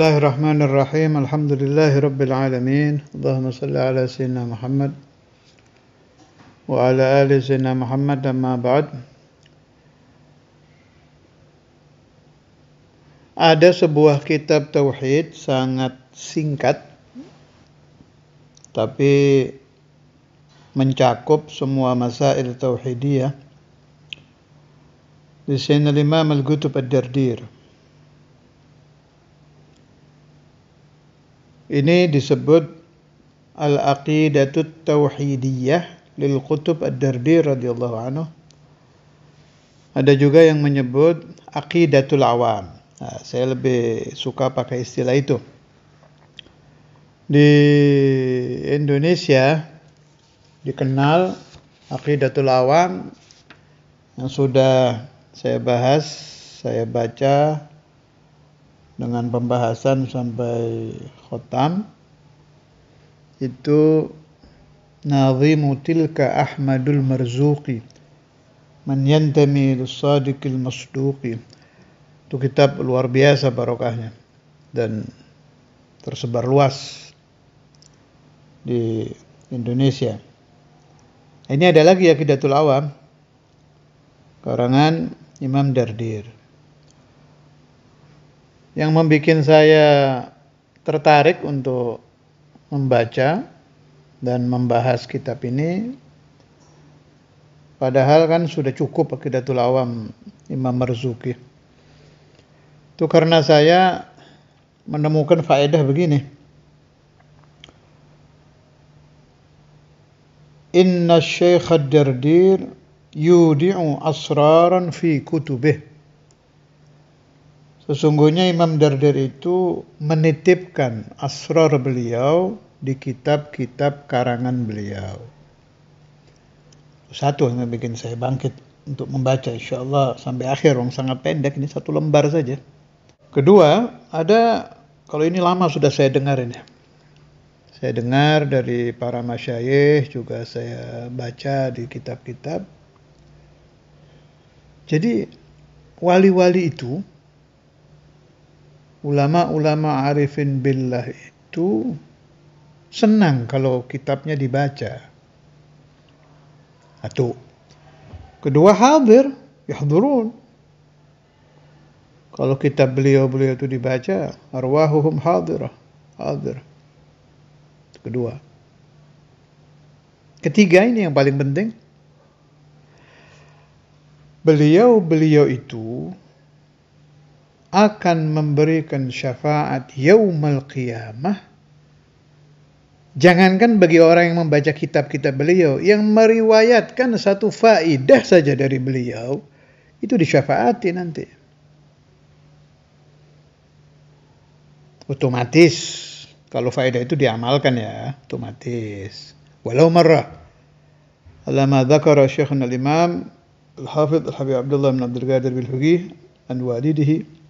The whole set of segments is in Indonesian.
Bismillahirrahmanirrahim. Alhamdulillahi alamin. Allahumma salli ala sayyidina Muhammad wa ala ali sayyidina Muhammad, amma ba'd. Ada sebuah kitab tauhid sangat singkat tapi mencakup semua masail tauhidiyah. Di sini Imam Al-Qutb Ad-Dardir. Ini disebut Al-Aqidatut Tauhidiyah lil Qutb Ad-Dardir radhiyallahu anhu. Ada juga yang menyebut Aqidatul Awam. Nah, saya lebih suka pakai istilah itu. Di Indonesia dikenal Aqidatul Awam yang sudah saya bahas, saya baca dengan pembahasan sampai khotam, itu Nazimu Tilka Ahmadul Marzuqi Man Yantami Lis-Sadiqil Masduqi. Itu kitab luar biasa barokahnya dan tersebar luas di Indonesia. Ini ada lagi Aqidatul Awam karangan Imam Dardir. Yang membuat saya tertarik untuk membaca dan membahas kitab ini, padahal kan sudah cukup Aqidatul Awam Imam Marzuqi. Itu karena saya menemukan faedah begini. Inna Syekh Ad-Dardir yudi'u asraran fi kutubih. Sesungguhnya Imam Dardir itu menitipkan asrar beliau di kitab-kitab karangan beliau. Satu yang bikin saya bangkit untuk membaca, insyaallah sampai akhir, sangat pendek, ini satu lembar saja. Kedua, ada, kalau ini lama sudah saya dengar ini. Saya dengar dari para masyayikh, juga saya baca di kitab-kitab. Jadi wali-wali itu, ulama-ulama arifin billah itu senang kalau kitabnya dibaca. Satu. Kedua, hadir, yahdurun. Kalau kitab beliau-beliau itu dibaca, arwahuhum hadirah, hadir. Itu kedua. Ketiga, ini yang paling penting. Beliau-beliau itu akan memberikan syafaat yaumal qiyamah. Jangankan bagi orang yang membaca kitab-kitab beliau, yang meriwayatkan satu faidah saja dari beliau, itu disyafaati nanti. Otomatis, kalau faidah itu diamalkan ya, otomatis. Walau marrah. Alama dzakara Syekhuna al-Imam Al-Hafidh Al-Habib Abdullah bin Abdul Qadir Bil-Fiqih an walidihi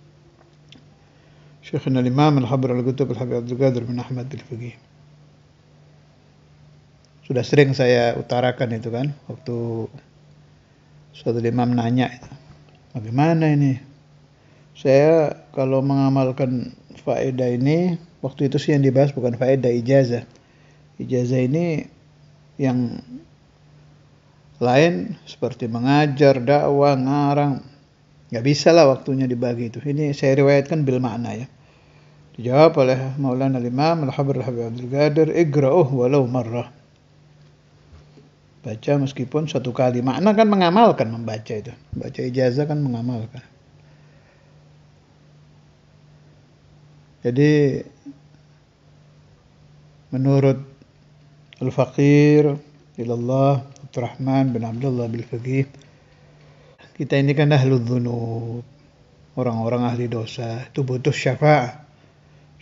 Syekhuna al-Imam Al-Habr Al-Qutb Al-Habib Abdul Qadir bin Ahmad Bil-Fiqih. Sudah sering saya utarakan itu kan, waktu suatu imam nanya, bagaimana ini? Saya kalau mengamalkan faedah ini, waktu itu sih yang dibahas bukan faedah, ijazah. Ijazah ini yang lain seperti mengajar, dakwah, ngarang, nggak bisa lah waktunya dibagi itu. Ini saya riwayatkan bil makna ya. Dijawab oleh Maulana Imam Al-Habr Al-Habib Abdul Qadir, igra'uh walau marrah. Baca meskipun satu kali. Makna kan mengamalkan, membaca itu. Baca ijazah kan mengamalkan. Jadi menurut Al-Faqir ilallah Abdurrahman bin Abdullah Bil-Fiqih, kita ini kan ahlul dzunub, orang-orang ahli dosa, itu butuh syafaah.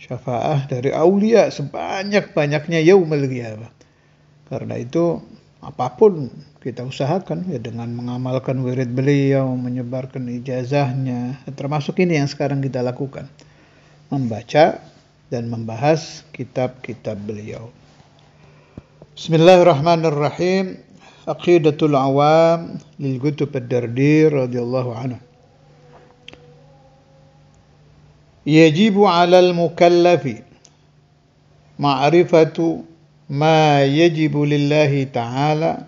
Syafaah dari aulia sebanyak-banyaknya yaumul qiyamah. Karena itu apapun kita usahakan ya, dengan mengamalkan wirid beliau, menyebarkan ijazahnya, termasuk ini yang sekarang kita lakukan, membaca dan membahas kitab-kitab beliau. Bismillahirrahmanirrahim. Aqidatul Awam lil Qutb Ad-Dardir radhiyallahu anhu. yajibu 'alal mukallafi ma'rifatu ma yajibu lillahi ta'ala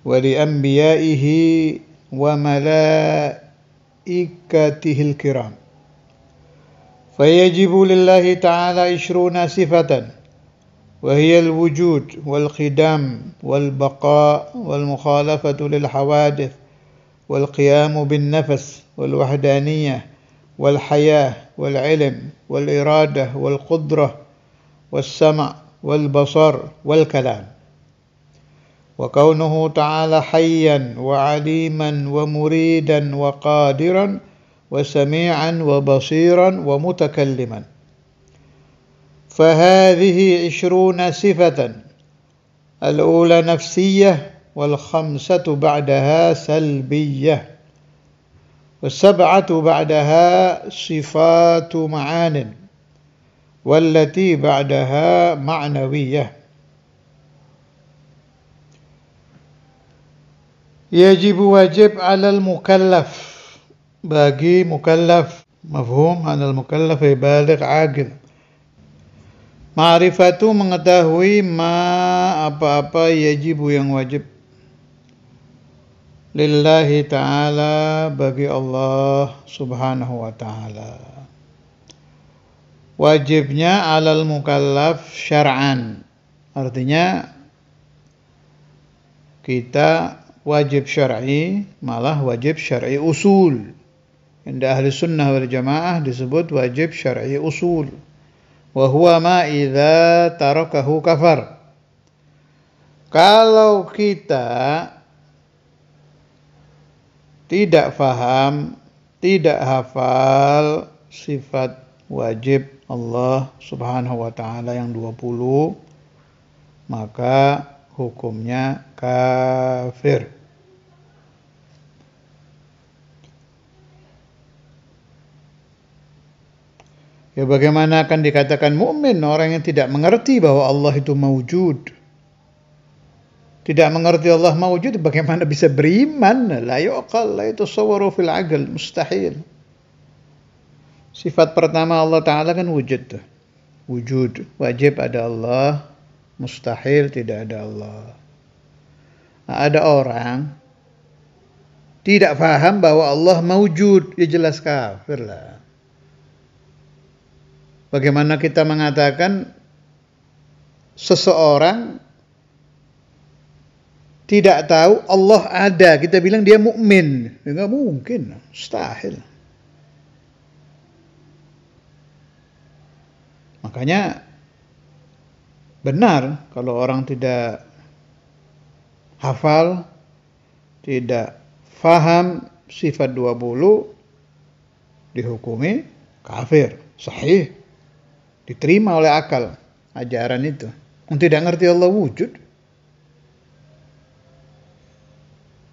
wa li anbiya'ihi wa malaikatihil kiram. Fayajibu lillahi ta'ala 20 sifatan wa hiya al-wujud wal qidam wal baqa wal mukhalafatu lil hawadith wal qiyamu bin nafas wal wahdaniyah wal hayah wal ilm wal iradah wal qudrah was sama' wal basar wal kalam. Wa kaunuhu ta'ala hayyan wa aliman wa muridan wa qadiran wa sami'an wa basiran wa mutakalliman. فهذه 20 صفة الأولى نفسية والخمسة بعدها سلبية والسبعة بعدها صفات معان والتي بعدها معنوية. يجب wajib على المكلف bagi mukallaf mafhum anal mukallaf baligh aqil ma'rifatu mengetahui apa-apa yajibu yang wajib lillahi ta'ala bagi Allah subhanahu wa ta'ala. Wajibnya alal mukallaf syar'an, artinya kita wajib syar'i, malah wajib syar'i usul. Inda ahli sunnah wal jamaah disebut wajib syar'i usul. Wa huwa ma idza tarakahu kafar. Kalau kita tidak faham, tidak hafal sifat wajib Allah subhanahu wa ta'ala yang 20, maka hukumnya kafir. Ya bagaimana akan dikatakan mukmin orang yang tidak mengerti bahwa Allah itu mawjud? Tidak mengerti Allah mawjud, bagaimana bisa beriman? La yuqal, la yatasawwaru fil aql, mustahil. Sifat pertama Allah Ta'ala kan wujud. Wujud, wajib ada Allah, mustahil tidak ada Allah. Nah, ada orang tidak paham bahwa Allah mawjud, ya jelas kafir lah. Bagaimana kita mengatakan seseorang tidak tahu Allah ada, kita bilang dia mukmin? Ya, nggak mungkin, mustahil. Makanya benar kalau orang tidak hafal, tidak faham sifat 20 dihukumi kafir. Sahih. Diterima oleh akal ajaran itu. Yang tidak ngerti Allah wujud.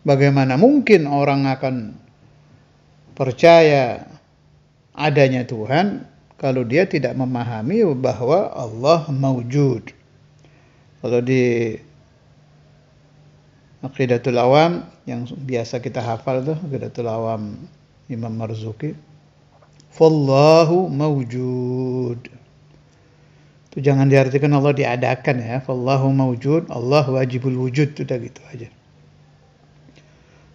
Bagaimana mungkin orang akan percaya adanya Tuhan kalau dia tidak memahami bahwa Allah mawjud. Kalau di Aqidatul Awam yang biasa kita hafal tuh, Aqidatul Awam Imam Marzuki, fallahu mawjud. Itu jangan diartikan Allah diadakan ya. Fallahu mawjud, Allah wajibul wujud, sudah gitu aja.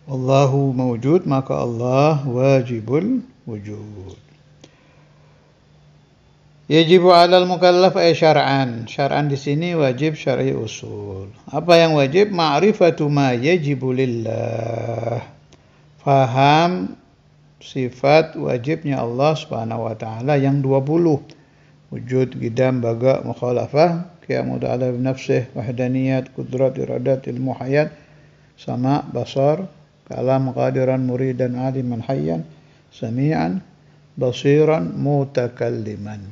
Allahu mawjud, maka Allah wajibul wujud. Yajibu 'alal mukallaf ay syar'an. Syar'an di sini wajib syar'i usul. Apa yang wajib? Ma'rifatu ma yajibu lillah. Faham sifat wajibnya Allah Subhanahu wa taala yang 20. Wujud, qidam, baga, mukhalafah, qiyamu ta'ala bi nafsih, wahdaniyat, qudrat, iradat, ilmu, hayat, sama, basar, kalam, qadiran, muridan, aliman, hayyan, sami'an, basiran, mutakalliman.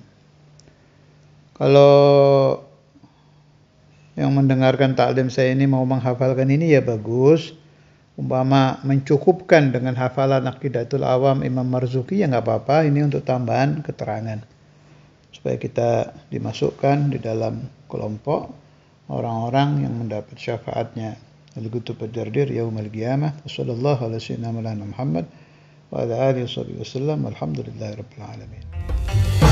Kalau yang mendengarkan taklim saya ini mau menghafalkan ini ya bagus. Umpama mencukupkan dengan hafalan Aqidatul Awam Imam Marzuki ya nggak apa-apa. Ini untuk tambahan keterangan supaya kita dimasukkan di dalam kelompok orang-orang yang mendapat syafaatnya al-kutub ad-dardir yaumil qiyamah. Wassallallahu ala sayyidina Muhammad wa ala alihi wa sahbihi wasallam. Alhamdulillahi rabbil alamin.